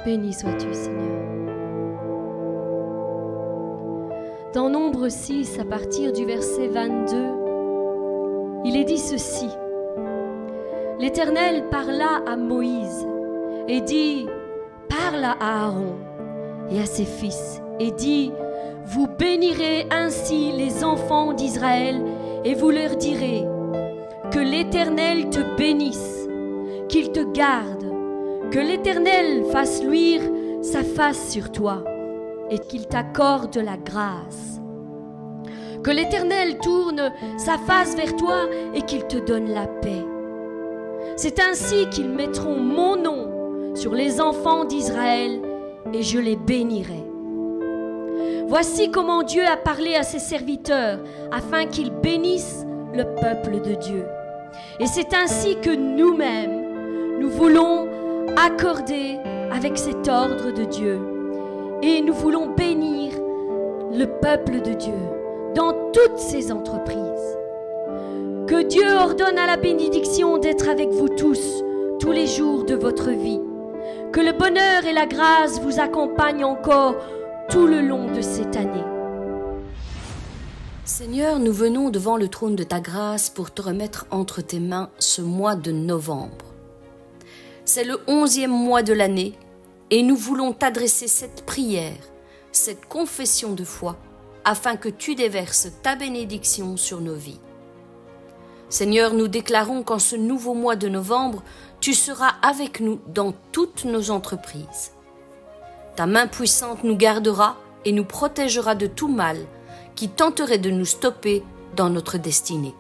Béni sois-tu, Seigneur. Dans Nombre 6, à partir du verset 22, il est dit ceci. L'Éternel parla à Moïse et dit, parle à Aaron et à ses fils et dit, vous bénirez ainsi les enfants d'Israël et vous leur direz, que l'Éternel te bénisse, qu'il te garde, que l'Éternel fasse luire sa face sur toi et qu'il t'accorde la grâce. Que l'Éternel tourne sa face vers toi et qu'il te donne la paix. C'est ainsi qu'ils mettront mon nom sur les enfants d'Israël et je les bénirai. Voici comment Dieu a parlé à ses serviteurs afin qu'ils bénissent le peuple de Dieu. Et c'est ainsi que nous-mêmes, nous voulons accorder avec cet ordre de Dieu. Et nous voulons bénir le peuple de Dieu dans toutes ses entreprises. Que Dieu ordonne à la bénédiction d'être avec vous tous les jours de votre vie. Que le bonheur et la grâce vous accompagnent encore tout le long de cette année. Seigneur, nous venons devant le trône de ta grâce pour te remettre entre tes mains ce mois de novembre. C'est le 11e mois de l'année et nous voulons t'adresser cette prière, cette confession de foi, afin que tu déverses ta bénédiction sur nos vies. Seigneur, nous déclarons qu'en ce nouveau mois de novembre, tu seras avec nous dans toutes nos entreprises. Ta main puissante nous gardera et nous protégera de tout mal qui tenterait de nous stopper dans notre destinée.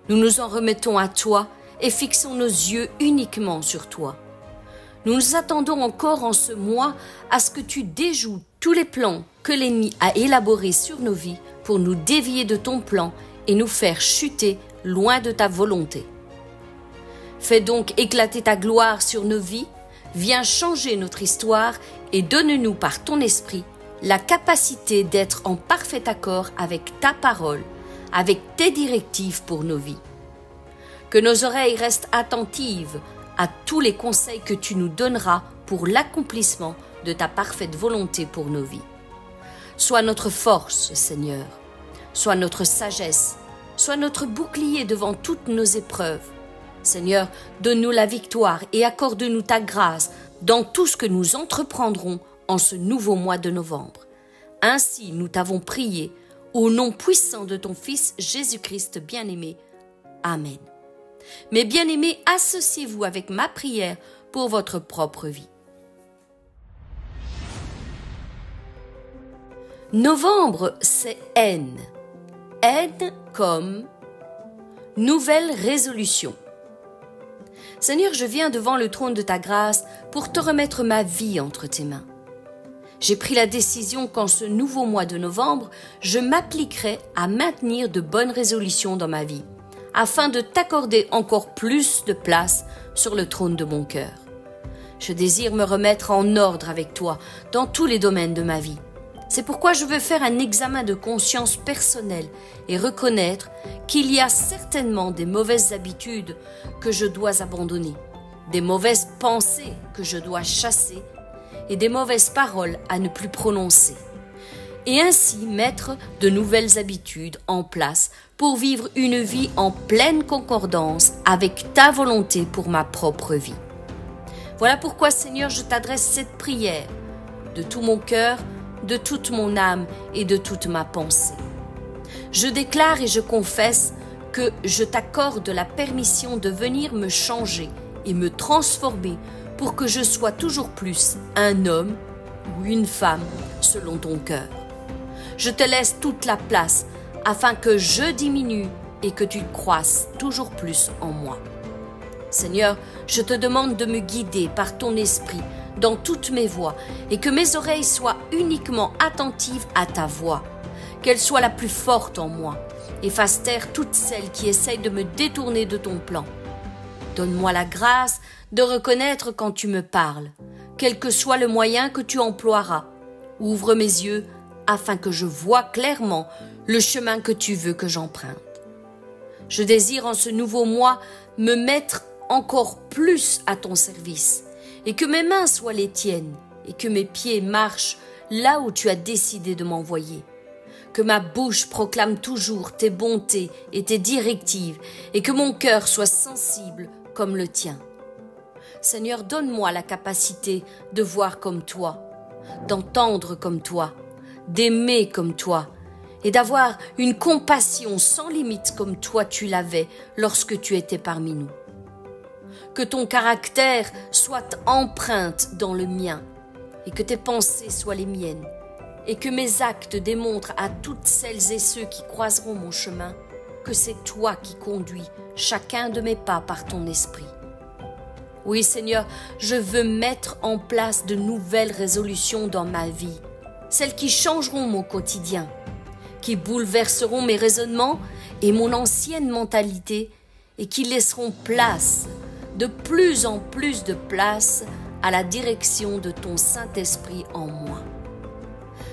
Nous nous en remettons à toi et fixons nos yeux uniquement sur toi. Nous nous attendons encore en ce mois à ce que tu déjoues tous les plans que l'ennemi a élaborés sur nos vies pour nous dévier de ton plan et nous faire chuter loin de ta volonté. Fais donc éclater ta gloire sur nos vies, viens changer notre histoire et donne-nous par ton esprit la capacité d'être en parfait accord avec ta parole, avec tes directives pour nos vies. Que nos oreilles restent attentives à tous les conseils que tu nous donneras pour l'accomplissement de ta parfaite volonté pour nos vies. Sois notre force, Seigneur, sois notre sagesse, sois notre bouclier devant toutes nos épreuves. Seigneur, donne-nous la victoire et accorde-nous ta grâce dans tout ce que nous entreprendrons en ce nouveau mois de novembre. Ainsi, nous t'avons prié au nom puissant de ton Fils Jésus-Christ bien-aimé. Amen. Mes bien-aimés, associez-vous avec ma prière pour votre propre vie. Novembre, c'est N. N comme nouvelle résolution. Seigneur, je viens devant le trône de ta grâce pour te remettre ma vie entre tes mains. J'ai pris la décision qu'en ce nouveau mois de novembre, je m'appliquerai à maintenir de bonnes résolutions dans ma vie, afin de t'accorder encore plus de place sur le trône de mon cœur. Je désire me remettre en ordre avec toi dans tous les domaines de ma vie. C'est pourquoi je veux faire un examen de conscience personnelle et reconnaître qu'il y a certainement des mauvaises habitudes que je dois abandonner, des mauvaises pensées que je dois chasser et des mauvaises paroles à ne plus prononcer. Et ainsi mettre de nouvelles habitudes en place pour vivre une vie en pleine concordance avec ta volonté pour ma propre vie. Voilà pourquoi, Seigneur, je t'adresse cette prière de tout mon cœur, de toute mon âme et de toute ma pensée. Je déclare et je confesse que je t'accorde la permission de venir me changer et me transformer pour que je sois toujours plus un homme ou une femme selon ton cœur. Je te laisse toute la place afin que je diminue et que tu croisses toujours plus en moi. Seigneur, je te demande de me guider par ton esprit dans toutes mes voies et que mes oreilles soient uniquement attentives à ta voix, qu'elle soit la plus forte en moi et fasse taire toutes celles qui essayent de me détourner de ton plan. Donne-moi la grâce de reconnaître quand tu me parles, quel que soit le moyen que tu emploieras. Ouvre mes yeux afin que je voie clairement le chemin que tu veux que j'emprunte. Je désire en ce nouveau mois me mettre encore plus à ton service et que mes mains soient les tiennes, et que mes pieds marchent là où tu as décidé de m'envoyer. Que ma bouche proclame toujours tes bontés et tes directives, et que mon cœur soit sensible comme le tien. Seigneur, donne-moi la capacité de voir comme toi, d'entendre comme toi, d'aimer comme toi, et d'avoir une compassion sans limite comme toi tu l'avais lorsque tu étais parmi nous. Que ton caractère soit empreinte dans le mien, et que tes pensées soient les miennes, et que mes actes démontrent à toutes celles et ceux qui croiseront mon chemin que c'est toi qui conduis chacun de mes pas par ton esprit. Oui, Seigneur, je veux mettre en place de nouvelles résolutions dans ma vie, celles qui changeront mon quotidien, qui bouleverseront mes raisonnements et mon ancienne mentalité et qui laisseront place, de plus en plus de place, à la direction de ton Saint-Esprit en moi.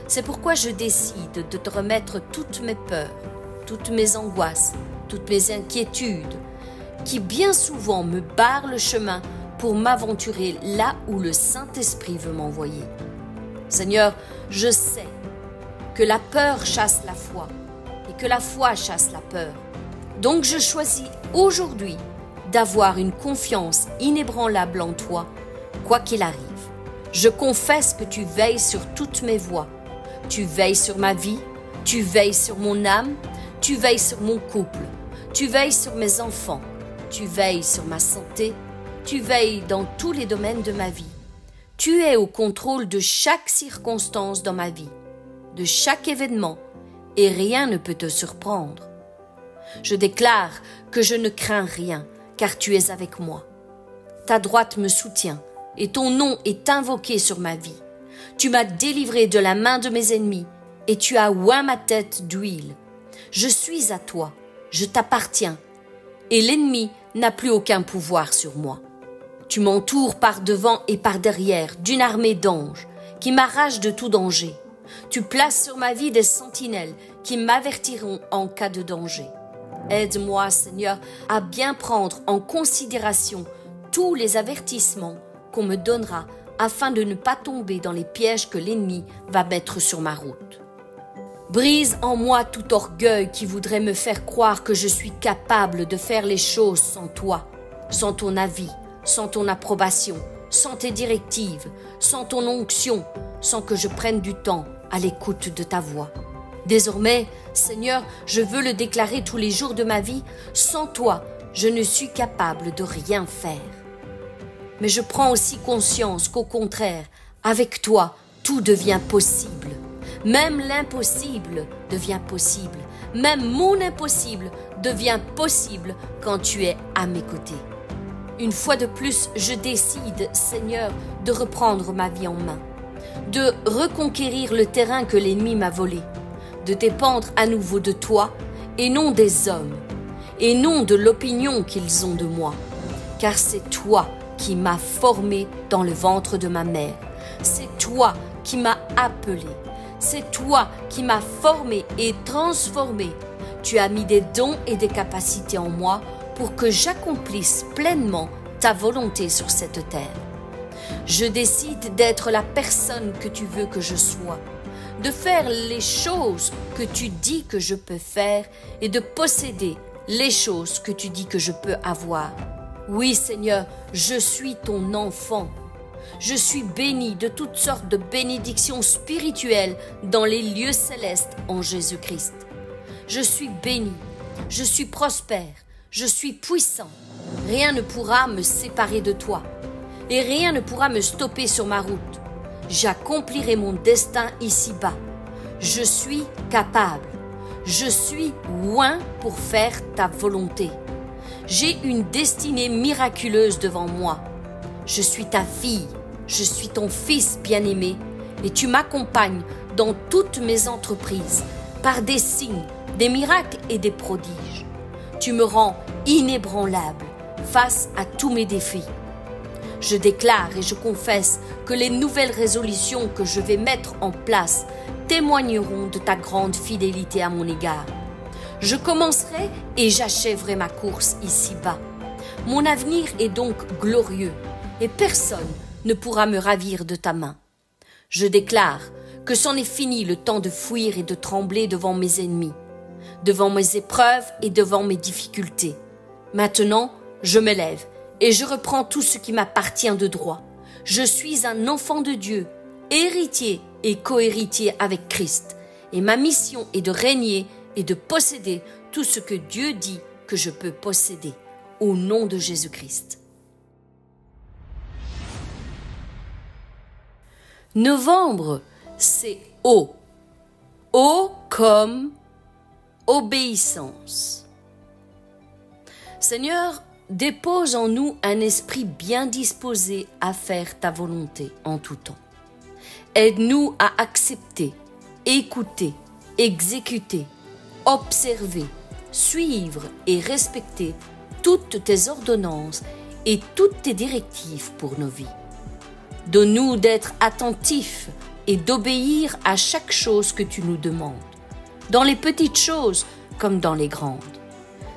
C'est pourquoi je décide de te remettre toutes mes peurs, toutes mes angoisses, toutes mes inquiétudes, qui bien souvent me barrent le chemin pour m'aventurer là où le Saint-Esprit veut m'envoyer. Seigneur, je sais que la peur chasse la foi et que la foi chasse la peur. Donc je choisis aujourd'hui d'avoir une confiance inébranlable en toi, quoi qu'il arrive. Je confesse que tu veilles sur toutes mes voies. Tu veilles sur ma vie, tu veilles sur mon âme, tu veilles sur mon couple, tu veilles sur mes enfants, tu veilles sur ma santé, tu veilles dans tous les domaines de ma vie. Tu es au contrôle de chaque circonstance dans ma vie, de chaque événement, et rien ne peut te surprendre. Je déclare que je ne crains rien, car tu es avec moi. Ta droite me soutient, et ton nom est invoqué sur ma vie. Tu m'as délivré de la main de mes ennemis, et tu as oint ma tête d'huile. Je suis à toi, je t'appartiens, et l'ennemi n'a plus aucun pouvoir sur moi. Tu m'entoures par devant et par derrière d'une armée d'anges qui m'arrachent de tout danger. Tu places sur ma vie des sentinelles qui m'avertiront en cas de danger. Aide-moi, Seigneur, à bien prendre en considération tous les avertissements qu'on me donnera afin de ne pas tomber dans les pièges que l'ennemi va mettre sur ma route. Brise en moi tout orgueil qui voudrait me faire croire que je suis capable de faire les choses sans toi, sans ton avis, sans ton approbation, sans tes directives, sans ton onction, sans que je prenne du temps à l'écoute de ta voix. Désormais, Seigneur, je veux le déclarer tous les jours de ma vie, sans toi, je ne suis capable de rien faire. Mais je prends aussi conscience qu'au contraire, avec toi, tout devient possible. Même l'impossible devient possible. Même mon impossible devient possible quand tu es à mes côtés. Une fois de plus, je décide, Seigneur, de reprendre ma vie en main, de reconquérir le terrain que l'ennemi m'a volé, de dépendre à nouveau de toi et non des hommes, et non de l'opinion qu'ils ont de moi, car c'est toi qui m'as formé dans le ventre de ma mère, c'est toi qui m'as appelé, c'est toi qui m'as formé et transformé. Tu as mis des dons et des capacités en moi pour que j'accomplisse pleinement ta volonté sur cette terre. Je décide d'être la personne que tu veux que je sois, de faire les choses que tu dis que je peux faire et de posséder les choses que tu dis que je peux avoir. Oui, Seigneur, je suis ton enfant. Je suis béni de toutes sortes de bénédictions spirituelles dans les lieux célestes en Jésus-Christ. Je suis béni, je suis prospère, je suis puissant. Rien ne pourra me séparer de toi et rien ne pourra me stopper sur ma route. J'accomplirai mon destin ici-bas. Je suis capable. Je suis oint pour faire ta volonté. J'ai une destinée miraculeuse devant moi. Je suis ta fille, je suis ton fils bien-aimé et tu m'accompagnes dans toutes mes entreprises par des signes, des miracles et des prodiges. Tu me rends inébranlable face à tous mes défis. Je déclare et je confesse que les nouvelles résolutions que je vais mettre en place témoigneront de ta grande fidélité à mon égard. Je commencerai et j'achèverai ma course ici-bas. Mon avenir est donc glorieux et personne ne pourra me ravir de ta main. Je déclare que c'en est fini le temps de fuir et de trembler devant mes ennemis, devant mes épreuves et devant mes difficultés. Maintenant, je me lève et je reprends tout ce qui m'appartient de droit. Je suis un enfant de Dieu, héritier et cohéritier avec Christ, et ma mission est de régner et de posséder tout ce que Dieu dit que je peux posséder, au nom de Jésus-Christ. Novembre, c'est O. O comme obéissance. Seigneur, dépose en nous un esprit bien disposé à faire ta volonté en tout temps. Aide-nous à accepter, écouter, exécuter, observer, suivre et respecter toutes tes ordonnances et toutes tes directives pour nos vies. Donne-nous d'être attentifs et d'obéir à chaque chose que tu nous demandes, dans les petites choses comme dans les grandes,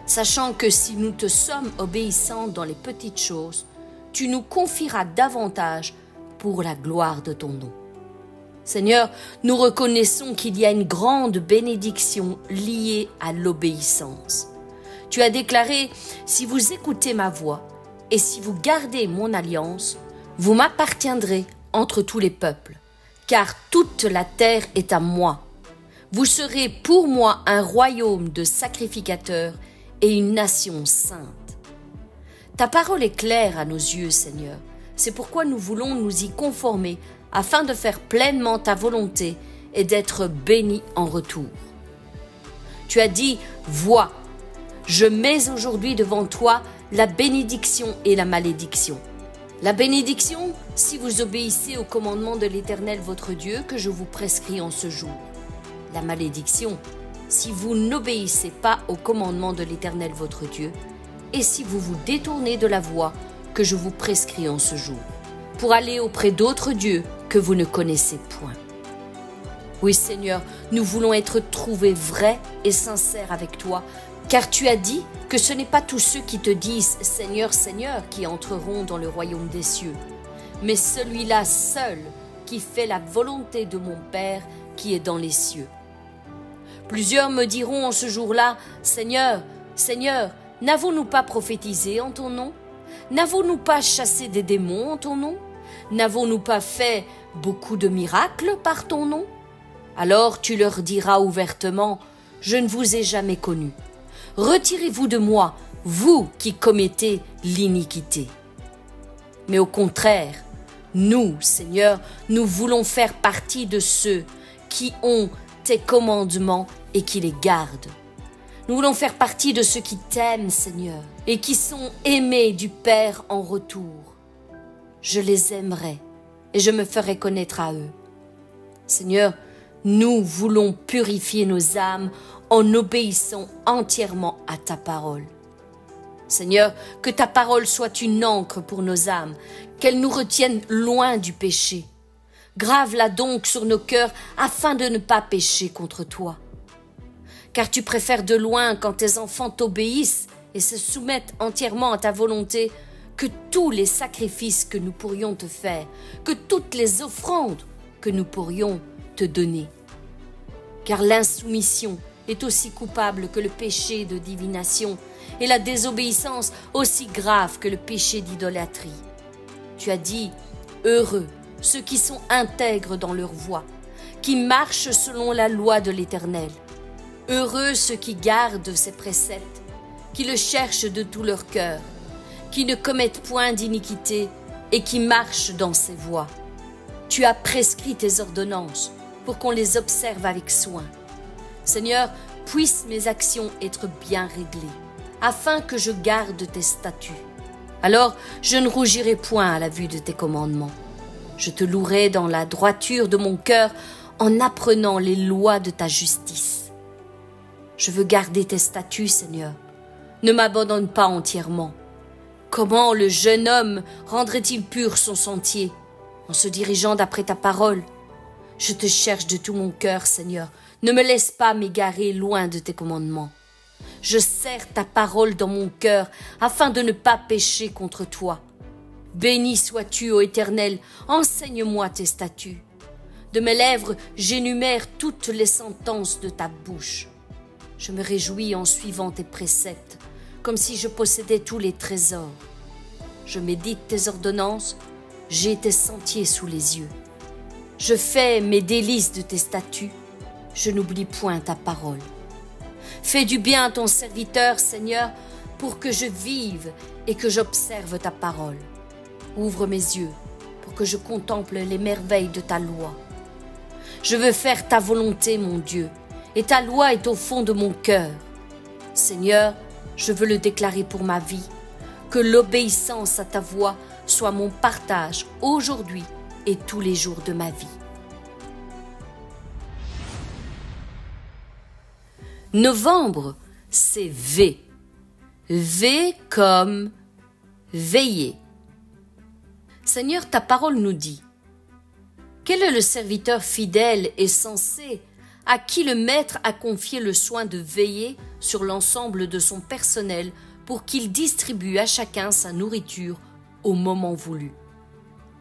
sachant que si nous te sommes obéissants dans les petites choses, tu nous confieras davantage pour la gloire de ton nom. Seigneur, nous reconnaissons qu'il y a une grande bénédiction liée à l'obéissance. Tu as déclaré, si vous écoutez ma voix et si vous gardez mon alliance, vous m'appartiendrez entre tous les peuples, car toute la terre est à moi. Vous serez pour moi un royaume de sacrificateurs et une nation sainte. Ta parole est claire à nos yeux, Seigneur. C'est pourquoi nous voulons nous y conformer afin de faire pleinement ta volonté et d'être bénis en retour. Tu as dit, vois, je mets aujourd'hui devant toi la bénédiction et la malédiction. La bénédiction, si vous obéissez au commandement de l'Éternel votre Dieu que je vous prescris en ce jour. La malédiction, si vous n'obéissez pas au commandement de l'Éternel votre Dieu, et si vous vous détournez de la voie que je vous prescris en ce jour, pour aller auprès d'autres dieux que vous ne connaissez point. Oui, Seigneur, nous voulons être trouvés vrais et sincères avec toi, car tu as dit que ce n'est pas tous ceux qui te disent « Seigneur, Seigneur » qui entreront dans le royaume des cieux, mais celui-là seul qui fait la volonté de mon Père qui est dans les cieux. Plusieurs me diront en ce jour-là « Seigneur, Seigneur, n'avons-nous pas prophétisé en ton nom? N'avons-nous pas chassé des démons en ton nom? N'avons-nous pas fait beaucoup de miracles par ton nom? » Alors tu leur diras ouvertement « Je ne vous ai jamais connus. Retirez-vous de moi, vous qui commettez l'iniquité. » Mais au contraire, nous, Seigneur, nous voulons faire partie de ceux qui ont tes commandements et qui les gardent. Nous voulons faire partie de ceux qui t'aiment, Seigneur, et qui sont aimés du Père en retour. Je les aimerai et je me ferai connaître à eux. Seigneur, nous voulons purifier nos âmes en obéissant entièrement à ta parole. Seigneur, que ta parole soit une encre pour nos âmes, qu'elle nous retienne loin du péché. Grave-la donc sur nos cœurs afin de ne pas pécher contre toi. Car tu préfères de loin quand tes enfants t'obéissent et se soumettent entièrement à ta volonté que tous les sacrifices que nous pourrions te faire, que toutes les offrandes que nous pourrions te donner. Car l'insoumission est aussi coupable que le péché de divination et la désobéissance aussi grave que le péché d'idolâtrie. Tu as dit, heureux ceux qui sont intègres dans leur voie, qui marchent selon la loi de l'Éternel. Heureux ceux qui gardent ses préceptes, qui le cherchent de tout leur cœur, qui ne commettent point d'iniquité et qui marchent dans ses voies. Tu as prescrit tes ordonnances pour qu'on les observe avec soin. Seigneur, puissent mes actions être bien réglées, afin que je garde tes statuts. Alors je ne rougirai point à la vue de tes commandements. Je te louerai dans la droiture de mon cœur en apprenant les lois de ta justice. Je veux garder tes statuts, Seigneur. Ne m'abandonne pas entièrement. Comment le jeune homme rendrait-il pur son sentier en se dirigeant d'après ta parole? Je te cherche de tout mon cœur, Seigneur. Ne me laisse pas m'égarer loin de tes commandements. Je serre ta parole dans mon cœur afin de ne pas pécher contre toi. Béni sois-tu, ô Éternel, enseigne-moi tes statuts. De mes lèvres, j'énumère toutes les sentences de ta bouche. Je me réjouis en suivant tes préceptes, comme si je possédais tous les trésors. Je médite tes ordonnances, j'ai tes sentiers sous les yeux. Je fais mes délices de tes statuts, je n'oublie point ta parole. Fais du bien à ton serviteur, Seigneur, pour que je vive et que j'observe ta parole. Ouvre mes yeux pour que je contemple les merveilles de ta loi. Je veux faire ta volonté, mon Dieu, et ta loi est au fond de mon cœur. Seigneur, je veux le déclarer pour ma vie, que l'obéissance à ta voix soit mon partage aujourd'hui et tous les jours de ma vie. Novembre, c'est V. V comme veiller. Seigneur, ta parole nous dit: quel est le serviteur fidèle et sensé à qui le maître a confié le soin de veiller sur l'ensemble de son personnel pour qu'il distribue à chacun sa nourriture au moment voulu.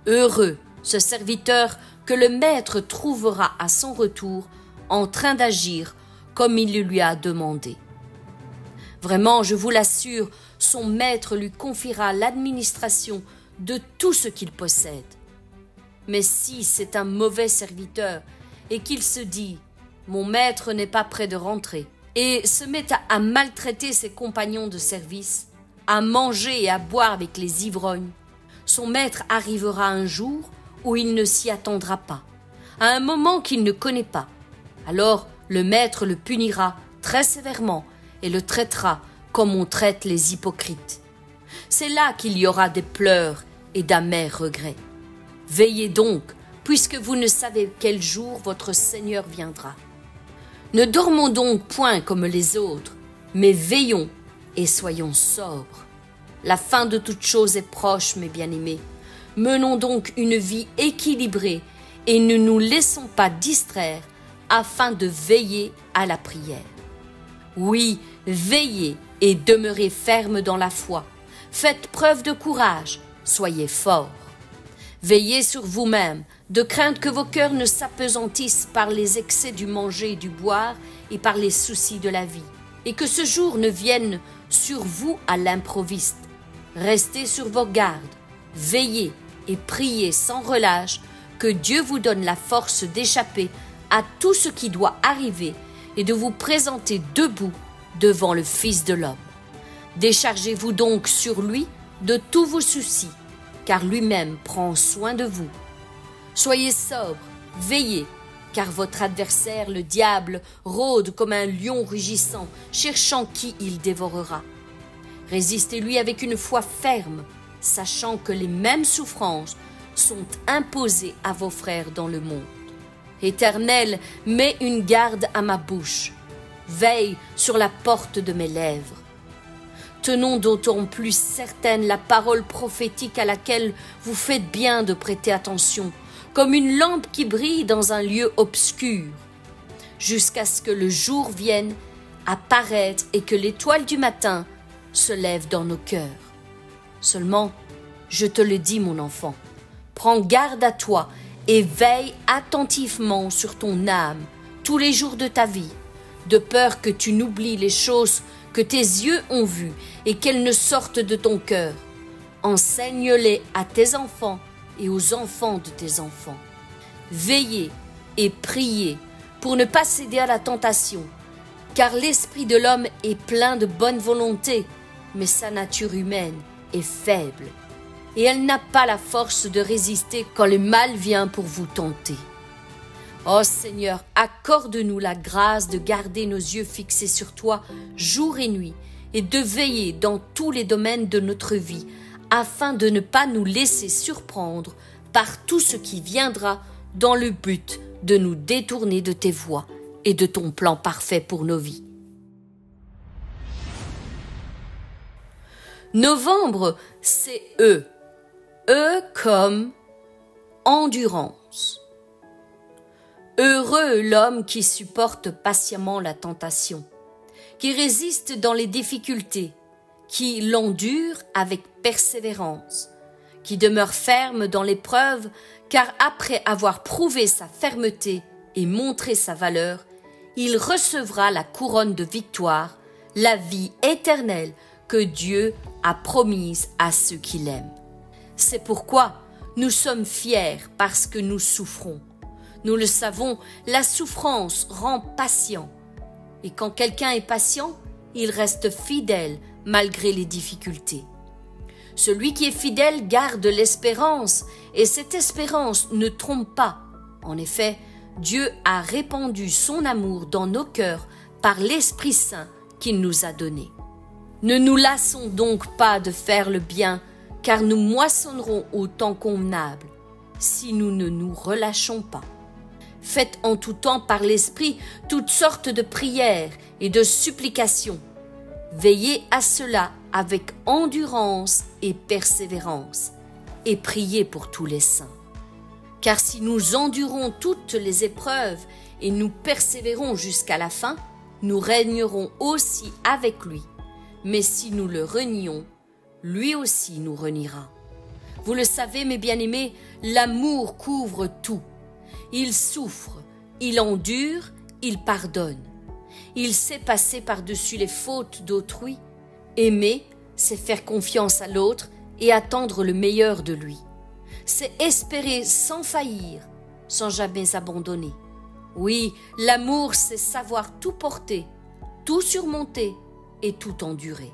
Heureux ce serviteur que le maître trouvera à son retour en train d'agir comme il le lui a demandé. Vraiment, je vous l'assure, son maître lui confiera l'administration de tout ce qu'il possède. Mais si c'est un mauvais serviteur et qu'il se dit « mon maître n'est pas près de rentrer » et se met à maltraiter ses compagnons de service, à manger et à boire avec les ivrognes, son maître arrivera un jour où il ne s'y attendra pas, à un moment qu'il ne connaît pas. Alors le maître le punira très sévèrement et le traitera comme on traite les hypocrites. C'est là qu'il y aura des pleurs et d'amers regrets. Veillez donc, puisque vous ne savez quel jour votre Seigneur viendra. Ne dormons donc point comme les autres, mais veillons et soyons sobres. La fin de toute chose est proche, mes bien-aimés. Menons donc une vie équilibrée et ne nous laissons pas distraire afin de veiller à la prière. Oui, veillez et demeurez fermes dans la foi. Faites preuve de courage, soyez forts. Veillez sur vous-même, de crainte que vos cœurs ne s'apesantissent par les excès du manger et du boire et par les soucis de la vie, et que ce jour ne vienne sur vous à l'improviste. Restez sur vos gardes, veillez et priez sans relâche que Dieu vous donne la force d'échapper à tout ce qui doit arriver et de vous présenter debout devant le Fils de l'homme. Déchargez-vous donc sur lui de tous vos soucis, car lui-même prend soin de vous. Soyez sobres, veillez, car votre adversaire, le diable, rôde comme un lion rugissant, cherchant qui il dévorera. Résistez-lui avec une foi ferme, sachant que les mêmes souffrances sont imposées à vos frères dans le monde. Éternel, mets une garde à ma bouche, veille sur la porte de mes lèvres. Tenons d'autant plus certaine la parole prophétique à laquelle vous faites bien de prêter attention, comme une lampe qui brille dans un lieu obscur, jusqu'à ce que le jour vienne apparaître et que l'étoile du matin se lève dans nos cœurs. Seulement, je te le dis, mon enfant, prends garde à toi et veille attentivement sur ton âme tous les jours de ta vie, de peur que tu n'oublies les choses que tes yeux ont vues et qu'elles ne sortent de ton cœur. Enseigne-les à tes enfants et aux enfants de tes enfants. Veillez et priez pour ne pas céder à la tentation, car l'esprit de l'homme est plein de bonne volonté, mais sa nature humaine est faible, et elle n'a pas la force de résister quand le mal vient pour vous tenter. Ô Seigneur, accorde-nous la grâce de garder nos yeux fixés sur toi jour et nuit et de veiller dans tous les domaines de notre vie afin de ne pas nous laisser surprendre par tout ce qui viendra dans le but de nous détourner de tes voies et de ton plan parfait pour nos vies. Novembre, c'est E. E comme endurance. Heureux l'homme qui supporte patiemment la tentation, qui résiste dans les difficultés, qui l'endure avec persévérance, qui demeure ferme dans l'épreuve, car après avoir prouvé sa fermeté et montré sa valeur, il recevra la couronne de victoire, la vie éternelle que Dieu a promise à ceux qui l'aiment. C'est pourquoi nous sommes fiers parce que nous souffrons. Nous le savons, la souffrance rend patient. Et quand quelqu'un est patient, il reste fidèle malgré les difficultés. Celui qui est fidèle garde l'espérance, et cette espérance ne trompe pas. En effet, Dieu a répandu son amour dans nos cœurs par l'Esprit Saint qu'il nous a donné. Ne nous lassons donc pas de faire le bien, car nous moissonnerons au temps convenable, si nous ne nous relâchons pas. Faites en tout temps par l'Esprit toutes sortes de prières et de supplications. Veillez à cela avec endurance et persévérance, et priez pour tous les saints. Car si nous endurons toutes les épreuves et nous persévérons jusqu'à la fin, nous régnerons aussi avec lui. Mais si nous le renions, lui aussi nous reniera. Vous le savez, mes bien-aimés, l'amour couvre tout. Il souffre, il endure, il pardonne. Il sait passer par-dessus les fautes d'autrui. Aimer, c'est faire confiance à l'autre et attendre le meilleur de lui. C'est espérer sans faillir, sans jamais abandonner. Oui, l'amour, c'est savoir tout porter, tout surmonter et tout endurer.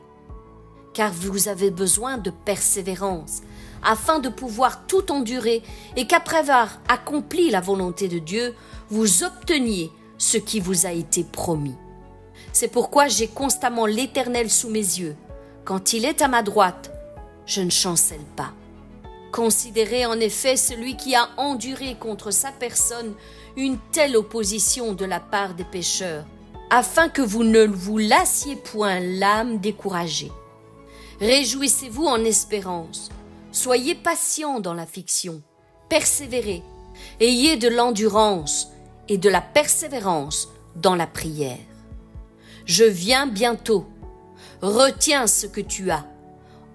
Car vous avez besoin de persévérance, afin de pouvoir tout endurer et qu'après avoir accompli la volonté de Dieu, vous obteniez ce qui vous a été promis. C'est pourquoi j'ai constamment l'Éternel sous mes yeux. Quand il est à ma droite, je ne chancelle pas. Considérez en effet celui qui a enduré contre sa personne une telle opposition de la part des pécheurs, afin que vous ne vous lassiez point l'âme découragée. Réjouissez-vous en espérance, soyez patients dans l'affliction, persévérez, ayez de l'endurance et de la persévérance dans la prière. Je viens bientôt, retiens ce que tu as,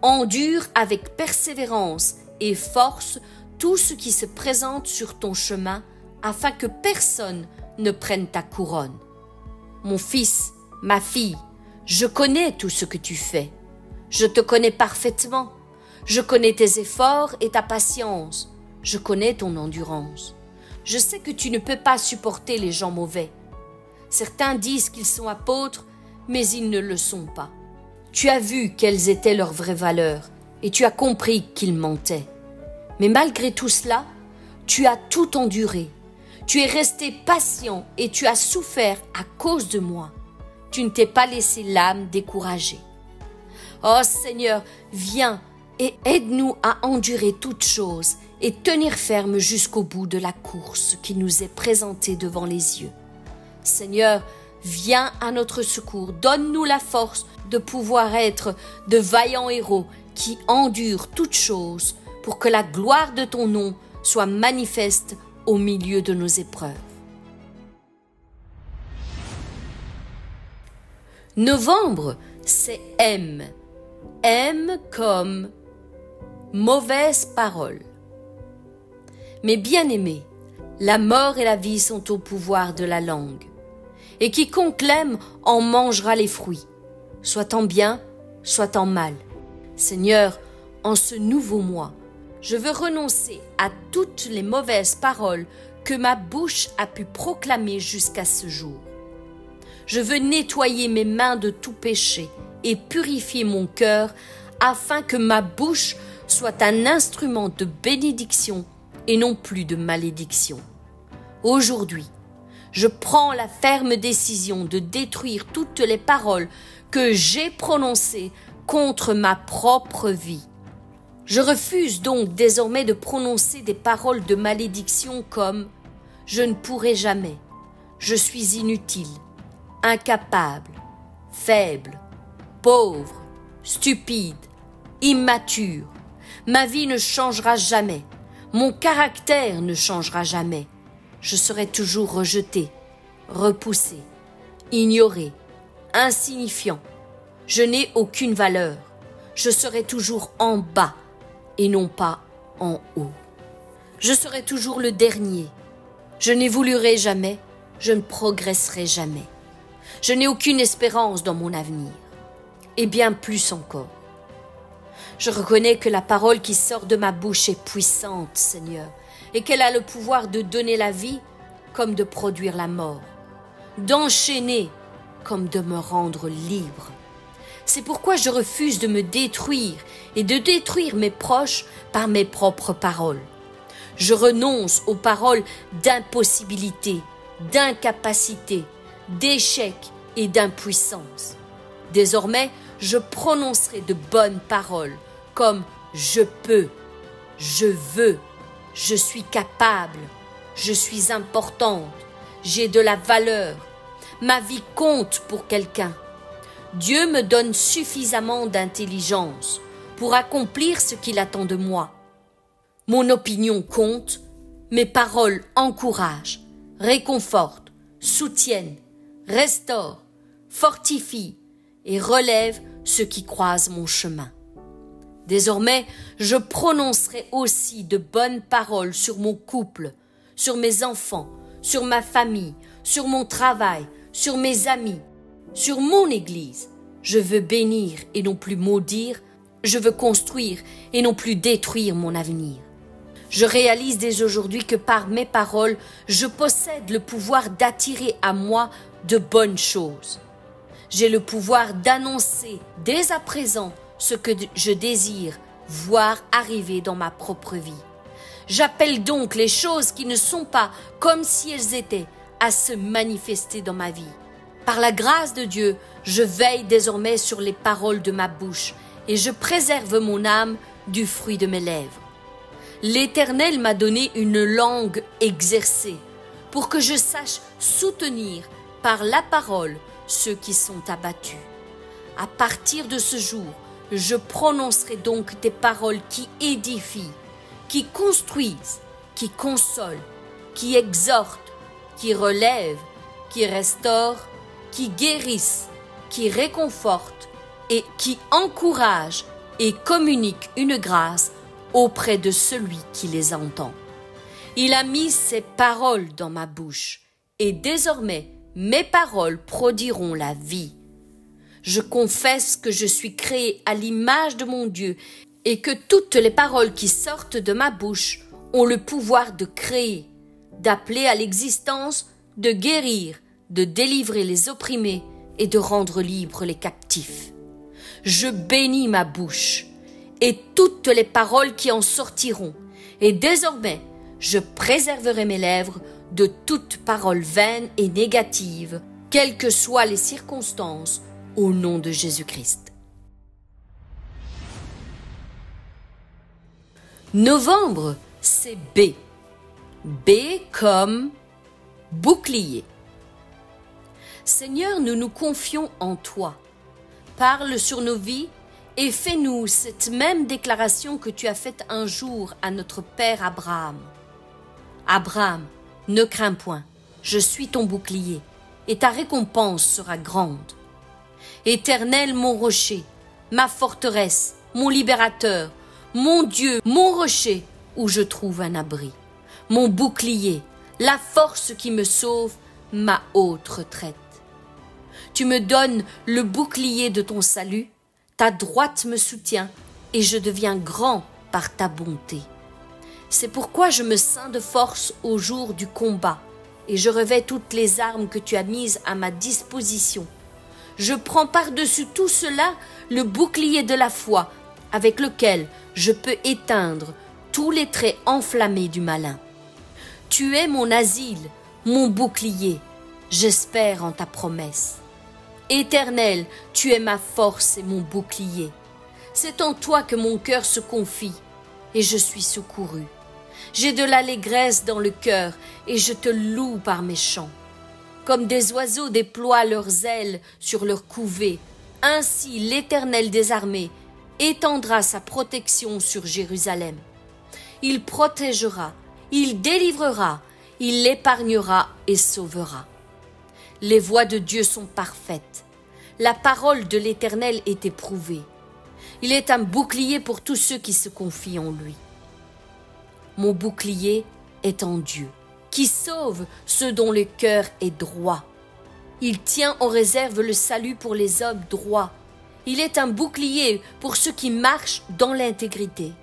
endure avec persévérance et force tout ce qui se présente sur ton chemin, afin que personne ne prenne ta couronne. Mon fils, ma fille, je connais tout ce que tu fais. Je te connais parfaitement. Je connais tes efforts et ta patience. Je connais ton endurance. Je sais que tu ne peux pas supporter les gens mauvais. Certains disent qu'ils sont apôtres, mais ils ne le sont pas. Tu as vu quelles étaient leurs vraies valeurs et tu as compris qu'ils mentaient. Mais malgré tout cela, tu as tout enduré. Tu es resté patient et tu as souffert à cause de moi. Tu ne t'es pas laissé l'âme découragée. Oh Seigneur, viens et aide-nous à endurer toutes choses et tenir ferme jusqu'au bout de la course qui nous est présentée devant les yeux. Seigneur, viens à notre secours, donne-nous la force de pouvoir être de vaillants héros qui endurent toutes choses pour que la gloire de ton nom soit manifeste au milieu de nos épreuves. Novembre, c'est M. M comme mauvaise parole. Mes bien-aimés, la mort et la vie sont au pouvoir de la langue. Et quiconque l'aime en mangera les fruits, soit en bien, soit en mal. Seigneur, en ce nouveau mois, je veux renoncer à toutes les mauvaises paroles que ma bouche a pu proclamer jusqu'à ce jour. Je veux nettoyer mes mains de tout péché et purifier mon cœur afin que ma bouche soit un instrument de bénédiction et non plus de malédiction. Aujourd'hui, je prends la ferme décision de détruire toutes les paroles que j'ai prononcées contre ma propre vie. Je refuse donc désormais de prononcer des paroles de malédiction comme « je ne pourrai jamais »,« je suis inutile »,« incapable »,« faible »,« pauvre »,« stupide »,« immature ». Ma vie ne changera jamais, mon caractère ne changera jamais. Je serai toujours rejeté, repoussé, ignoré, insignifiant. Je n'ai aucune valeur. Je serai toujours en bas, et non pas en haut. Je serai toujours le dernier. Je n'évoluerai jamais, je ne progresserai jamais. Je n'ai aucune espérance dans mon avenir. Et bien plus encore. Je reconnais que la parole qui sort de ma bouche est puissante, Seigneur, et qu'elle a le pouvoir de donner la vie comme de produire la mort, d'enchaîner comme de me rendre libre. C'est pourquoi je refuse de me détruire et de détruire mes proches par mes propres paroles. Je renonce aux paroles d'impossibilité, d'incapacité, d'échec et d'impuissance. Désormais, je prononcerai de bonnes paroles comme « je peux »,« je veux »,« je suis capable »,« je suis importante »,« j'ai de la valeur »,« ma vie compte pour quelqu'un ». Dieu me donne suffisamment d'intelligence pour accomplir ce qu'il attend de moi. Mon opinion compte, mes paroles encouragent, réconfortent, soutiennent, restaurent, fortifient et relèvent ceux qui croisent mon chemin. Désormais, je prononcerai aussi de bonnes paroles sur mon couple, sur mes enfants, sur ma famille, sur mon travail, sur mes amis, sur mon Église. Je veux bénir et non plus maudire, je veux construire et non plus détruire mon avenir. Je réalise dès aujourd'hui que par mes paroles, je possède le pouvoir d'attirer à moi de bonnes choses. J'ai le pouvoir d'annoncer dès à présent ce que je désire voir arriver dans ma propre vie. J'appelle donc les choses qui ne sont pas comme si elles étaient à se manifester dans ma vie. Par la grâce de Dieu, je veille désormais sur les paroles de ma bouche et je préserve mon âme du fruit de mes lèvres. L'Éternel m'a donné une langue exercée pour que je sache soutenir par la parole ceux qui sont abattus. À partir de ce jour, je prononcerai donc des paroles qui édifient, qui construisent, qui consolent, qui exhortent, qui relèvent, qui restaurent, qui guérissent, qui réconfortent et qui encouragent et communiquent une grâce auprès de celui qui les entend. Il a mis ses paroles dans ma bouche et désormais mes paroles produiront la vie. Je confesse que je suis créé à l'image de mon Dieu et que toutes les paroles qui sortent de ma bouche ont le pouvoir de créer, d'appeler à l'existence, de guérir, de délivrer les opprimés et de rendre libres les captifs. Je bénis ma bouche et toutes les paroles qui en sortiront, et désormais je préserverai mes lèvres de toute parole vaine et négative, quelles que soient les circonstances, au nom de Jésus-Christ. Novembre, c'est B. B comme bouclier. Seigneur, nous nous confions en toi. Parle sur nos vies et fais-nous cette même déclaration que tu as faite un jour à notre père Abraham. Abraham, ne crains point, je suis ton bouclier, et ta récompense sera grande. Éternel mon rocher, ma forteresse, mon libérateur, mon Dieu, mon rocher, où je trouve un abri, mon bouclier, la force qui me sauve, ma haute retraite. Tu me donnes le bouclier de ton salut, ta droite me soutient, et je deviens grand par ta bonté. C'est pourquoi je me ceins de force au jour du combat, et je revêts toutes les armes que tu as mises à ma disposition. Je prends par-dessus tout cela le bouclier de la foi, avec lequel je peux éteindre tous les traits enflammés du malin. Tu es mon asile, mon bouclier, j'espère en ta promesse. Éternel, tu es ma force et mon bouclier. C'est en toi que mon cœur se confie, et je suis secouru. J'ai de l'allégresse dans le cœur, et je te loue par mes chants. Comme des oiseaux déploient leurs ailes sur leur couvée, ainsi l'Éternel des armées étendra sa protection sur Jérusalem. Il protégera, il délivrera, il l'épargnera et sauvera. Les voies de Dieu sont parfaites. La parole de l'Éternel est éprouvée. Il est un bouclier pour tous ceux qui se confient en lui. Mon bouclier est en Dieu, qui sauve ceux dont le cœur est droit. Il tient en réserve le salut pour les hommes droits. Il est un bouclier pour ceux qui marchent dans l'intégrité.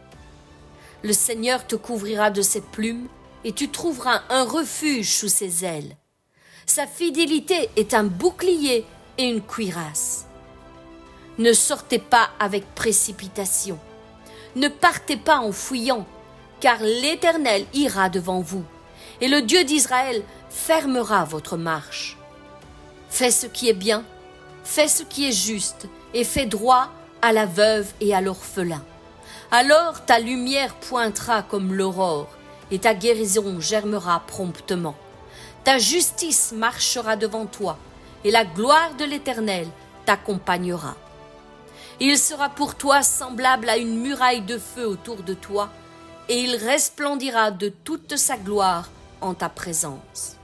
Le Seigneur te couvrira de ses plumes et tu trouveras un refuge sous ses ailes. Sa fidélité est un bouclier et une cuirasse. Ne sortez pas avec précipitation. Ne partez pas en fuyant, car l'Éternel ira devant vous, et le Dieu d'Israël fermera votre marche. Fais ce qui est bien, fais ce qui est juste, et fais droit à la veuve et à l'orphelin. Alors ta lumière pointera comme l'aurore, et ta guérison germera promptement. Ta justice marchera devant toi, et la gloire de l'Éternel t'accompagnera. Il sera pour toi semblable à une muraille de feu autour de toi, et il resplendira de toute sa gloire en ta présence.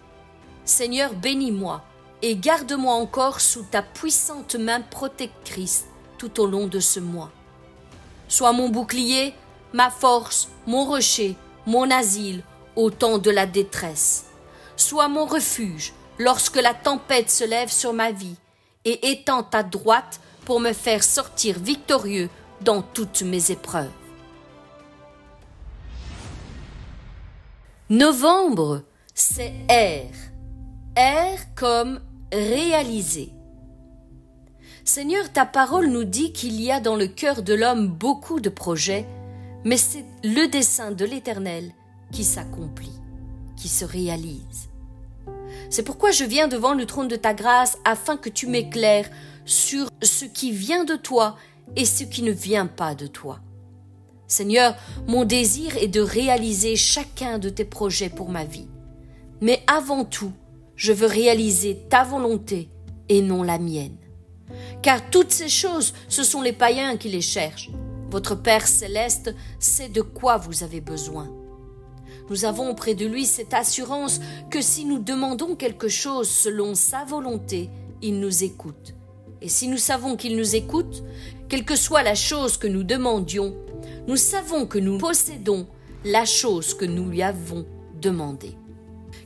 Seigneur, bénis-moi, et garde-moi encore sous ta puissante main protectrice tout au long de ce mois. Sois mon bouclier, ma force, mon rocher, mon asile au temps de la détresse. Sois mon refuge lorsque la tempête se lève sur ma vie, et étends ta droite pour me faire sortir victorieux dans toutes mes épreuves. Novembre, c'est R. R comme réaliser. Seigneur, ta parole nous dit qu'il y a dans le cœur de l'homme beaucoup de projets, mais c'est le dessein de l'Éternel qui s'accomplit, qui se réalise. C'est pourquoi je viens devant le trône de ta grâce afin que tu m'éclaires sur ce qui vient de toi et ce qui ne vient pas de toi. Seigneur, mon désir est de réaliser chacun de tes projets pour ma vie. Mais avant tout, je veux réaliser ta volonté et non la mienne. Car toutes ces choses, ce sont les païens qui les cherchent. Votre Père céleste sait de quoi vous avez besoin. Nous avons auprès de lui cette assurance que si nous demandons quelque chose selon sa volonté, il nous écoute. Et si nous savons qu'il nous écoute, quelle que soit la chose que nous demandions, nous savons que nous possédons la chose que nous lui avons demandée.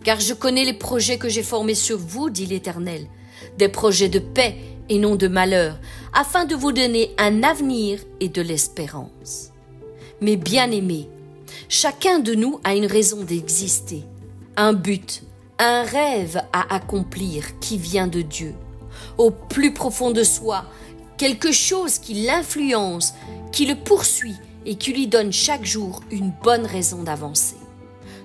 Car je connais les projets que j'ai formés sur vous, dit l'Éternel, des projets de paix et non de malheur, afin de vous donner un avenir et de l'espérance. Mes bien-aimés, chacun de nous a une raison d'exister, un but, un rêve à accomplir qui vient de Dieu. Au plus profond de soi, quelque chose qui l'influence, qui le poursuit et qui lui donne chaque jour une bonne raison d'avancer.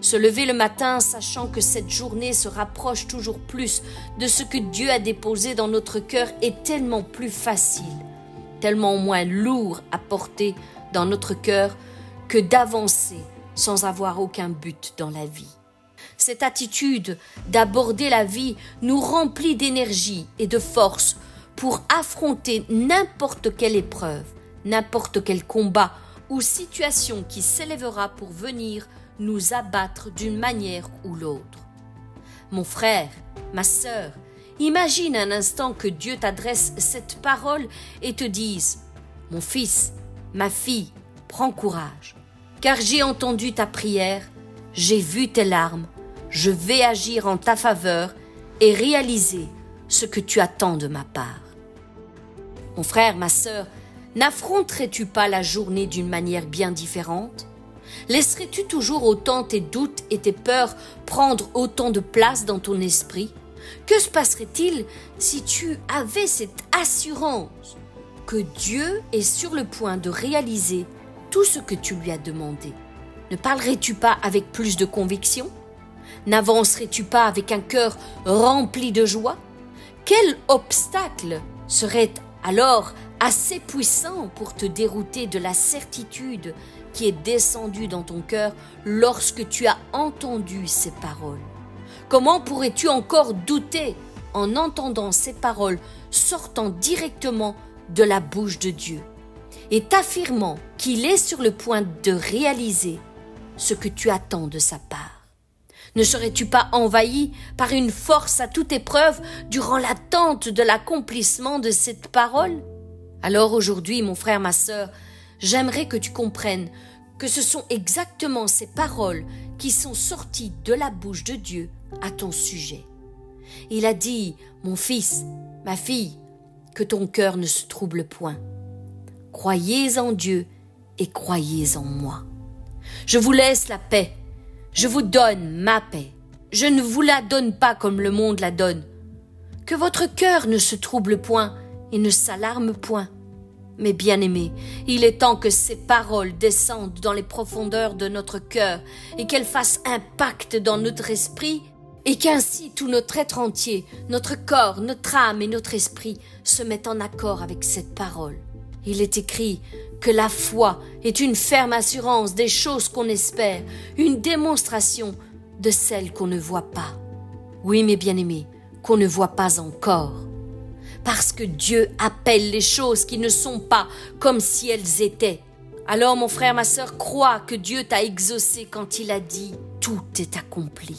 Se lever le matin sachant que cette journée se rapproche toujours plus de ce que Dieu a déposé dans notre cœur est tellement plus facile, tellement moins lourd à porter dans notre cœur que d'avancer sans avoir aucun but dans la vie. Cette attitude d'aborder la vie nous remplit d'énergie et de force pour affronter n'importe quelle épreuve, n'importe quel combat ou situation qui s'élèvera pour venir nous abattre d'une manière ou l'autre. Mon frère, ma sœur, imagine un instant que Dieu t'adresse cette parole et te dise « Mon fils, ma fille, prends courage, car j'ai entendu ta prière, j'ai vu tes larmes, je vais agir en ta faveur et réaliser ce que tu attends de ma part. » Mon frère, ma sœur, n'affronterais-tu pas la journée d'une manière bien différente? Laisserais-tu toujours autant tes doutes et tes peurs prendre autant de place dans ton esprit? Que se passerait-il si tu avais cette assurance que Dieu est sur le point de réaliser tout ce que tu lui as demandé? Ne parlerais-tu pas avec plus de conviction? N'avancerais-tu pas avec un cœur rempli de joie? Quel obstacle serait alors assez puissant pour te dérouter de la certitude qui est descendue dans ton cœur lorsque tu as entendu ces paroles? Comment pourrais-tu encore douter en entendant ces paroles sortant directement de la bouche de Dieu et t'affirmant qu'il est sur le point de réaliser ce que tu attends de sa part? Ne serais-tu pas envahi par une force à toute épreuve durant l'attente de l'accomplissement de cette parole? Alors aujourd'hui, mon frère, ma sœur, j'aimerais que tu comprennes que ce sont exactement ces paroles qui sont sorties de la bouche de Dieu à ton sujet. Il a dit, mon fils, ma fille, que ton cœur ne se trouble point. Croyez en Dieu et croyez en moi. Je vous laisse la paix, je vous donne ma paix. Je ne vous la donne pas comme le monde la donne. Que votre cœur ne se trouble point et ne s'alarme point. Mais bien-aimés, il est temps que ces paroles descendent dans les profondeurs de notre cœur et qu'elles fassent impact dans notre esprit et qu'ainsi tout notre être entier, notre corps, notre âme et notre esprit se mettent en accord avec cette parole. Il est écrit que la foi est une ferme assurance des choses qu'on espère, une démonstration de celles qu'on ne voit pas. Oui, mes bien-aimés, qu'on ne voit pas encore. Parce que Dieu appelle les choses qui ne sont pas comme si elles étaient. Alors, mon frère, ma sœur, crois que Dieu t'a exaucé quand il a dit « tout est accompli ».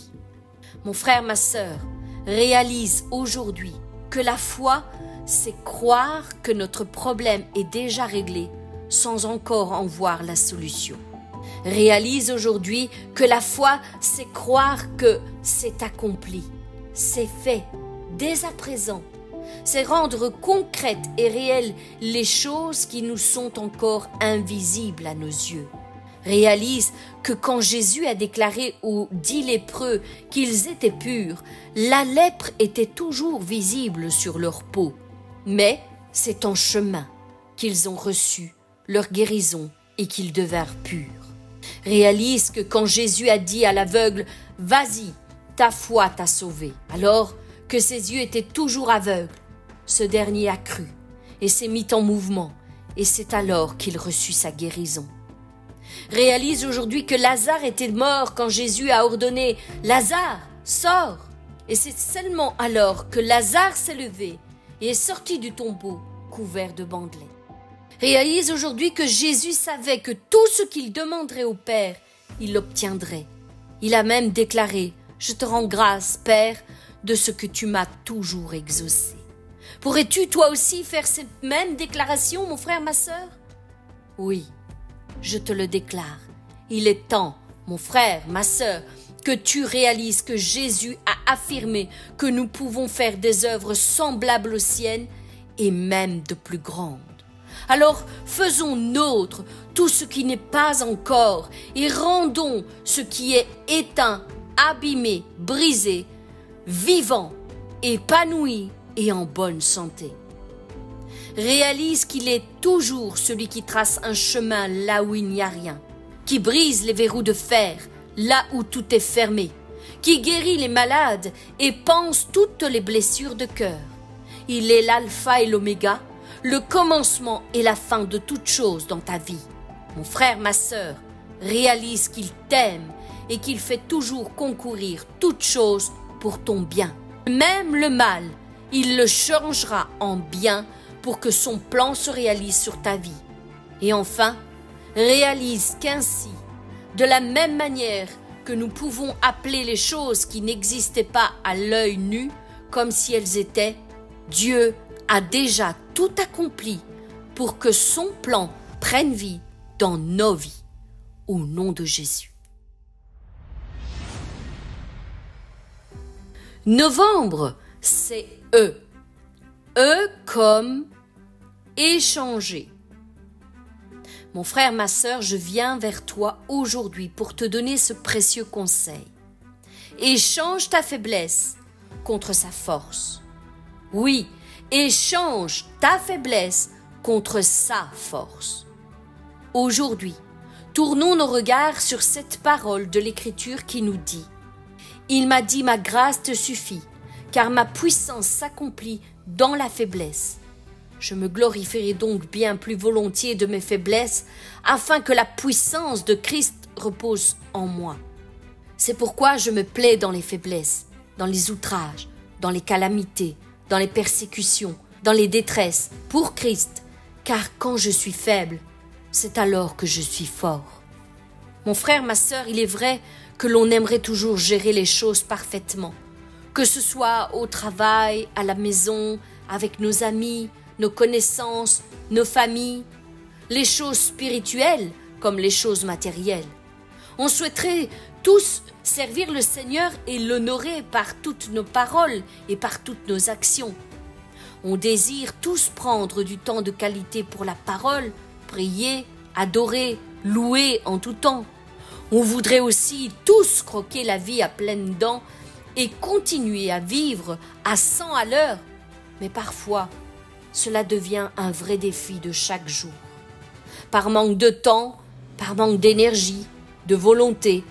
Mon frère, ma sœur, réalise aujourd'hui que la foi, c'est croire que notre problème est déjà réglé sans encore en voir la solution. Réalise aujourd'hui que la foi, c'est croire que c'est accompli, c'est fait, dès à présent. C'est rendre concrètes et réelles les choses qui nous sont encore invisibles à nos yeux. Réalise que quand Jésus a déclaré aux 10 lépreux qu'ils étaient purs, la lèpre était toujours visible sur leur peau. Mais c'est en chemin qu'ils ont reçu leur guérison et qu'ils devinrent purs. Réalise que quand Jésus a dit à l'aveugle « Vas-y, ta foi t'a sauvé », alors que ses yeux étaient toujours aveugles, ce dernier a cru et s'est mis en mouvement, et c'est alors qu'il reçut sa guérison. Réalise aujourd'hui que Lazare était mort quand Jésus a ordonné « Lazare, sors !» Et c'est seulement alors que Lazare s'est levé et est sorti du tombeau couvert de bandelettes. Réalise aujourd'hui que Jésus savait que tout ce qu'il demanderait au Père, il l'obtiendrait. Il a même déclaré « Je te rends grâce, Père, de ce que tu m'as toujours exaucé. » Pourrais-tu toi aussi faire cette même déclaration, mon frère, ma sœur? Oui, je te le déclare. Il est temps, mon frère, ma sœur, que tu réalises que Jésus a affirmé que nous pouvons faire des œuvres semblables aux siennes et même de plus grandes. Alors faisons nôtre tout ce qui n'est pas encore et rendons ce qui est éteint, abîmé, brisé, vivant, épanoui et en bonne santé. Réalise qu'il est toujours celui qui trace un chemin là où il n'y a rien, qui brise les verrous de fer là où tout est fermé, qui guérit les malades et panse toutes les blessures de cœur. Il est l'alpha et l'oméga, le commencement et la fin de toute chose dans ta vie. Mon frère, ma sœur, réalise qu'il t'aime et qu'il fait toujours concourir toutes choses pour ton bien. Même le mal, il le changera en bien pour que son plan se réalise sur ta vie. Et enfin, réalise qu'ainsi, de la même manière que nous pouvons appeler les choses qui n'existaient pas à l'œil nu comme si elles étaient, Dieu a déjà tout accompli pour que son plan prenne vie dans nos vies. Au nom de Jésus. Novembre, c'est E. E comme échanger. Mon frère, ma sœur, je viens vers toi aujourd'hui pour te donner ce précieux conseil. Échange ta faiblesse contre sa force. Oui, échange ta faiblesse contre sa force. Aujourd'hui, tournons nos regards sur cette parole de l'Écriture qui nous dit « Il m'a dit, ma grâce te suffit, car ma puissance s'accomplit dans la faiblesse. Je me glorifierai donc bien plus volontiers de mes faiblesses, afin que la puissance de Christ repose en moi. C'est pourquoi je me plais dans les faiblesses, dans les outrages, dans les calamités, dans les persécutions, dans les détresses, pour Christ, car quand je suis faible, c'est alors que je suis fort. » Mon frère, ma sœur, il est vrai que l'on aimerait toujours gérer les choses parfaitement, que ce soit au travail, à la maison, avec nos amis, nos connaissances, nos familles, les choses spirituelles comme les choses matérielles. On souhaiterait tous servir le Seigneur et l'honorer par toutes nos paroles et par toutes nos actions. On désire tous prendre du temps de qualité pour la parole, prier, adorer, louer en tout temps. On voudrait aussi tous croquer la vie à pleines dents et continuer à vivre à 100 à l'heure. Mais parfois, cela devient un vrai défi de chaque jour. Par manque de temps, par manque d'énergie, de volonté,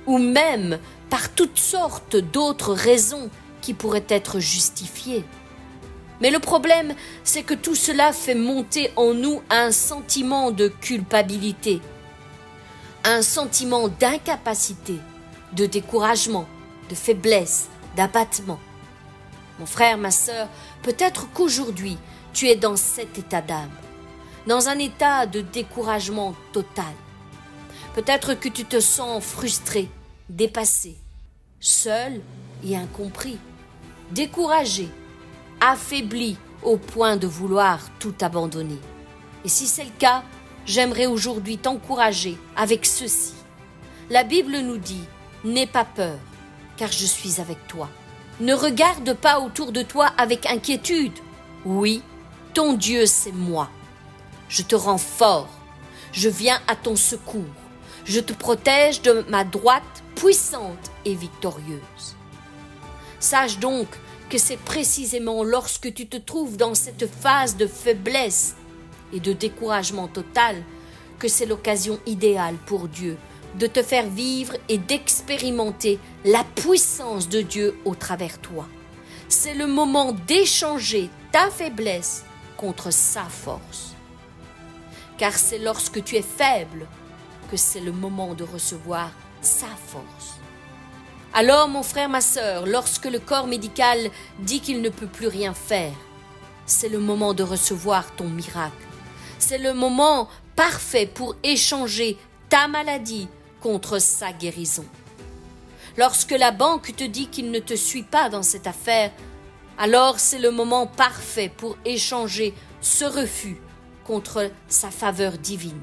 ou même par toutes sortes d'autres raisons qui pourraient être justifiées. Mais le problème, c'est que tout cela fait monter en nous un sentiment de culpabilité, un sentiment d'incapacité, de découragement, de faiblesse, d'abattement. Mon frère, ma sœur, peut-être qu'aujourd'hui, tu es dans cet état d'âme, dans un état de découragement total. Peut-être que tu te sens frustré, dépassé, seul et incompris, découragé, affaibli au point de vouloir tout abandonner. Et si c'est le cas, j'aimerais aujourd'hui t'encourager avec ceci. La Bible nous dit « N'aie pas peur, car je suis avec toi. Ne regarde pas autour de toi avec inquiétude. Oui, ton Dieu, c'est moi. Je te rends fort. Je viens à ton secours. Je te protège de ma droite puissante et victorieuse. » Sache donc que c'est précisément lorsque tu te trouves dans cette phase de faiblesse et de découragement total que c'est l'occasion idéale pour Dieu de te faire vivre et d'expérimenter la puissance de Dieu au travers toi. C'est le moment d'échanger ta faiblesse contre sa force. Car c'est lorsque tu es faible que c'est le moment de recevoir sa force. Alors, mon frère, ma sœur, lorsque le corps médical dit qu'il ne peut plus rien faire, c'est le moment de recevoir ton miracle. C'est le moment parfait pour échanger ta maladie contre sa guérison. Lorsque la banque te dit qu'il ne te suit pas dans cette affaire, alors c'est le moment parfait pour échanger ce refus contre sa faveur divine,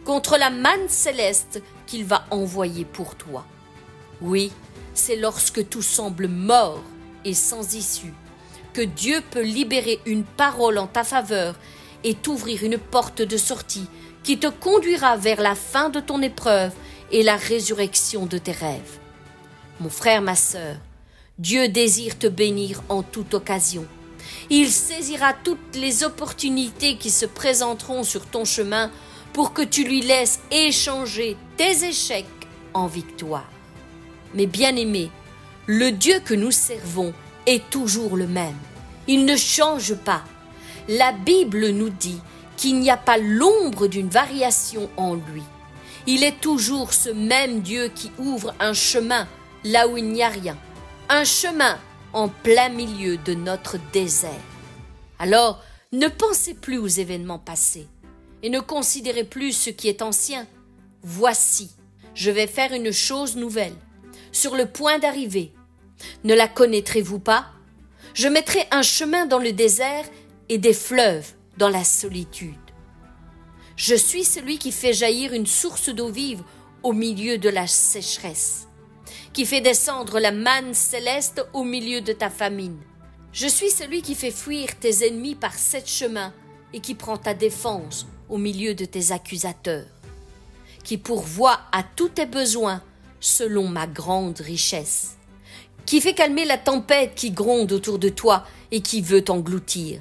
contre la manne céleste qu'il va envoyer pour toi. Oui, c'est lorsque tout semble mort et sans issue que Dieu peut libérer une parole en ta faveur et t'ouvrir une porte de sortie qui te conduira vers la fin de ton épreuve et la résurrection de tes rêves. Mon frère, ma sœur, Dieu désire te bénir en toute occasion. Il saisira toutes les opportunités qui se présenteront sur ton chemin pour que tu lui laisses échanger tes échecs en victoire. Mais bien-aimés, le Dieu que nous servons est toujours le même. Il ne change pas. La Bible nous dit qu'il n'y a pas l'ombre d'une variation en lui. Il est toujours ce même Dieu qui ouvre un chemin là où il n'y a rien, un chemin en plein milieu de notre désert. Alors, ne pensez plus aux événements passés et ne considérez plus ce qui est ancien. Voici, je vais faire une chose nouvelle, sur le point d'arriver. Ne la connaîtrez-vous pas? Je mettrai un chemin dans le désert et des fleuves dans la solitude. Je suis celui qui fait jaillir une source d'eau vive au milieu de la sécheresse, qui fait descendre la manne céleste au milieu de ta famine. Je suis celui qui fait fuir tes ennemis par 7 chemins et qui prend ta défense au milieu de tes accusateurs, qui pourvoit à tous tes besoins selon ma grande richesse, qui fait calmer la tempête qui gronde autour de toi et qui veut t'engloutir,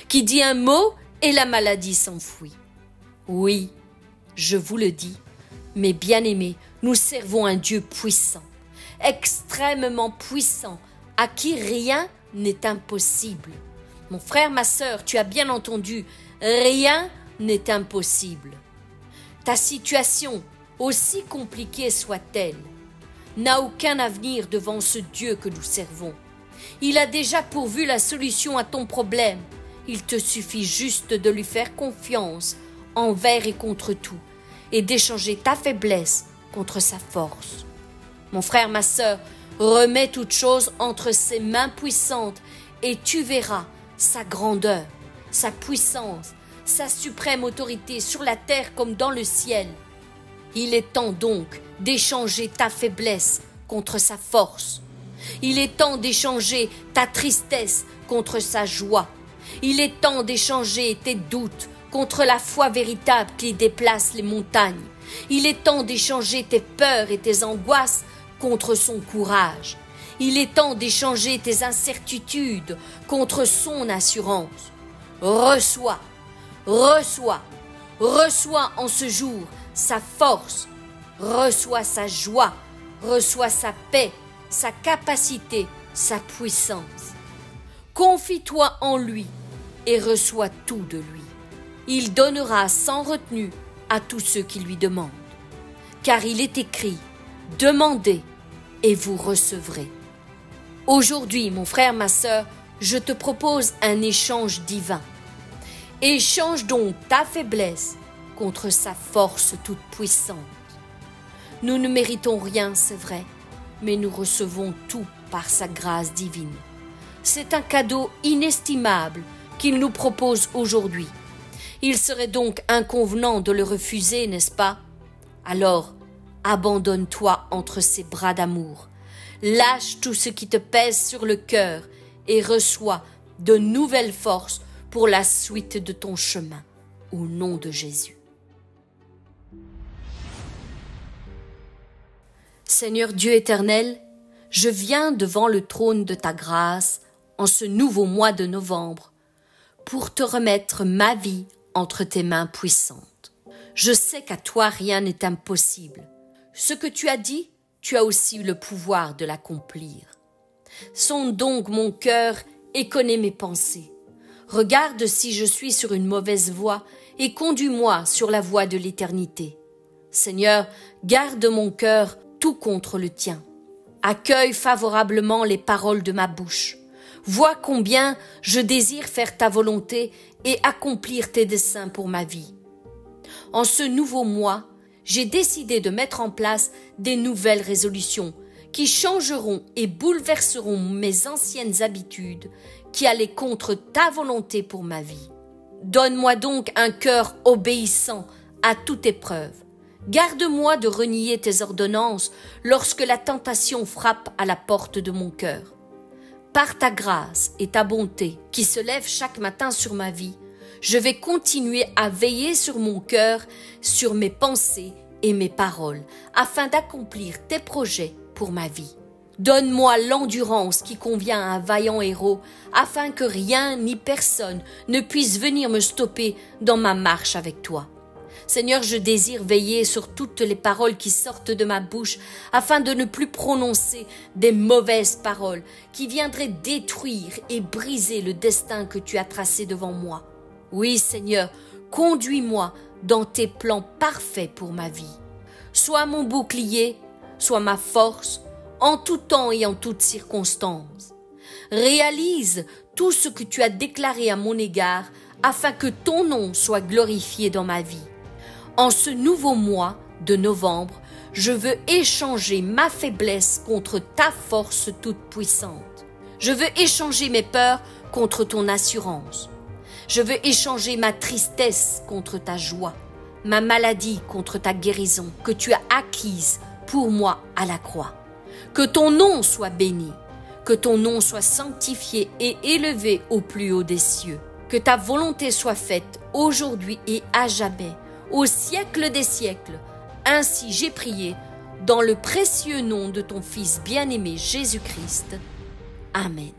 qui dit un mot et la maladie s'enfuit. Oui, je vous le dis, mes bien-aimés, nous servons un Dieu puissant, extrêmement puissant, à qui rien n'est impossible. Mon frère, ma sœur, tu as bien entendu, rien n'est impossible. Ta situation, aussi compliquée soit-elle, n'a aucun avenir devant ce Dieu que nous servons. Il a déjà pourvu la solution à ton problème. Il te suffit juste de lui faire confiance envers et contre tout, et d'échanger ta faiblesse contre sa force. Mon frère, ma sœur, remets toutes choses entre ses mains puissantes, et tu verras sa grandeur, sa puissance, sa suprême autorité sur la terre comme dans le ciel. Il est temps donc d'échanger ta faiblesse contre sa force. Il est temps d'échanger ta tristesse contre sa joie. Il est temps d'échanger tes doutes contre la foi véritable qui déplace les montagnes. Il est temps d'échanger tes peurs et tes angoisses contre son courage. Il est temps d'échanger tes incertitudes contre son assurance. Reçois, reçois, reçois en ce jour sa force, reçois sa joie, reçois sa paix, sa capacité, sa puissance. Confie-toi en lui et reçois tout de lui. Il donnera sans retenue à tous ceux qui lui demandent. Car il est écrit, demandez et vous recevrez. Aujourd'hui, mon frère, ma sœur, je te propose un échange divin. Échange donc ta faiblesse contre sa force toute puissante. Nous ne méritons rien, c'est vrai, mais nous recevons tout par sa grâce divine. C'est un cadeau inestimable qu'il nous propose aujourd'hui. Il serait donc inconvenant de le refuser, n'est-ce pas? Alors, abandonne-toi entre ses bras d'amour. Lâche tout ce qui te pèse sur le cœur et reçois de nouvelles forces pour la suite de ton chemin, au nom de Jésus. Seigneur Dieu éternel, je viens devant le trône de ta grâce en ce nouveau mois de novembre pour te remettre ma vie entre tes mains puissantes. Je sais qu'à toi rien n'est impossible. Ce que tu as dit, tu as aussi eu le pouvoir de l'accomplir. Sonde donc mon cœur et connais mes pensées. Regarde si je suis sur une mauvaise voie et conduis-moi sur la voie de l'éternité. Seigneur, garde mon cœur tout contre le tien. Accueille favorablement les paroles de ma bouche. Vois combien je désire faire ta volonté et accomplir tes desseins pour ma vie. En ce nouveau mois, j'ai décidé de mettre en place des nouvelles résolutions qui changeront et bouleverseront mes anciennes habitudes qui allaient contre ta volonté pour ma vie. Donne-moi donc un cœur obéissant à toute épreuve. Garde-moi de renier tes ordonnances lorsque la tentation frappe à la porte de mon cœur. Par ta grâce et ta bonté qui se lèvent chaque matin sur ma vie, je vais continuer à veiller sur mon cœur, sur mes pensées et mes paroles, afin d'accomplir tes projets pour ma vie. Donne-moi l'endurance qui convient à un vaillant héros, afin que rien ni personne ne puisse venir me stopper dans ma marche avec toi. Seigneur, je désire veiller sur toutes les paroles qui sortent de ma bouche, afin de ne plus prononcer des mauvaises paroles qui viendraient détruire et briser le destin que tu as tracé devant moi. Oui, Seigneur, conduis-moi dans tes plans parfaits pour ma vie. Sois mon bouclier, sois ma force, en tout temps et en toutes circonstances. Réalise tout ce que tu as déclaré à mon égard, afin que ton nom soit glorifié dans ma vie. En ce nouveau mois de novembre, je veux échanger ma faiblesse contre ta force toute puissante. Je veux échanger mes peurs contre ton assurance. Je veux échanger ma tristesse contre ta joie, ma maladie contre ta guérison que tu as acquise pour moi à la croix. Que ton nom soit béni, que ton nom soit sanctifié et élevé au plus haut des cieux. Que ta volonté soit faite aujourd'hui et à jamais, au siècle des siècles. Ainsi j'ai prié, dans le précieux nom de ton Fils bien-aimé Jésus-Christ. Amen.